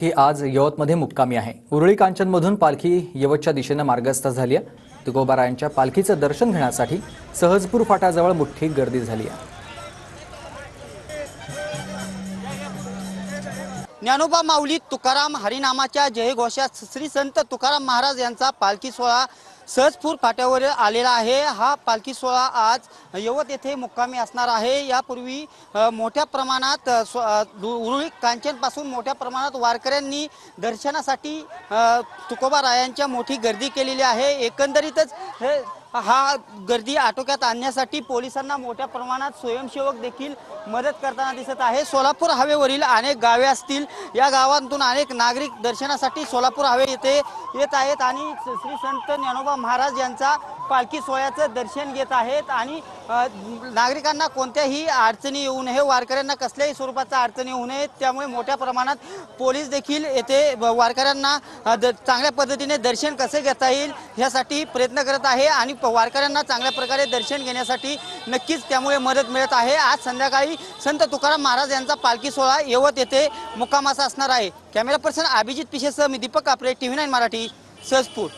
ही आज यवतमध्ये मुक्कामी आहे। उरुळी कांचनमधून पालखी यवतच्या दिशेने मार्गस्थ झाली आहे। तुकोबारायांच्या पालखीचं दर्शन घेण्यासाठी सहजपूर फाट्याजवळ मोठी गर्दी झाली आहे। ज्ञानोबा माऊली तुकाराम हरिनामाच्या जयघोषात श्री संत तुकाराम महाराज यांचा पालखी सोहळा सहजपूर फाट्यावर आलेला आहे। हा पालखी सोहळा आज यवत येथे मुक्कामी असणार आहे। यापूर्वी मोठ्या प्रमाणात उरुळी कांचनपासून मोठ्या प्रमाणात वारकऱ्यांनी दर्शनासाठी तुकोबारायांच्या मोठी गर्दी केलेली आहे। एकंदरीतच हा गर्दी आटोक्यात आणण्यासाठी पोलिसांना मोठ्या प्रमाणात स्वयंसेवक देखील मदत करताना दिसत आहे। सोलापूर हायवेवरील अनेक गावे असतील, या गावांतून अनेक नागरिक दर्शनासाठी सोलापूर हायवे येथे येत आहेत आणि श्री संत ज्ञानोबा महाराज यांचा पालखी सोहळ्याचं दर्शन घेत आहेत। आणि नागरिकांना कोणत्याही अडचणी येऊ नये, वारकऱ्यांना कसल्याही स्वरूपाच्या अडचणी येऊ नये, त्यामुळे मोठ्या प्रमाणात पोलीस देखील येथे वारकऱ्यांना चांगल्या पद्धतीने दर्शन कसे घेता येईल यासाठी प्रयत्न करत आहे आणि वारकऱ्यांना चांगल्या प्रकारे दर्शन घेण्यासाठी नक्कीच त्यामुळे मदत मिळत आहे। आज संध्याकाळी संत तुकाराम महाराज यांचा पालखी सोहळा यवत येथे मुक्कामाचा असणार आहे। कॅमेरा पर्सन अभिजित पिशेसह मी दीपक कापरे, TV9 मराठी, सहजपूर।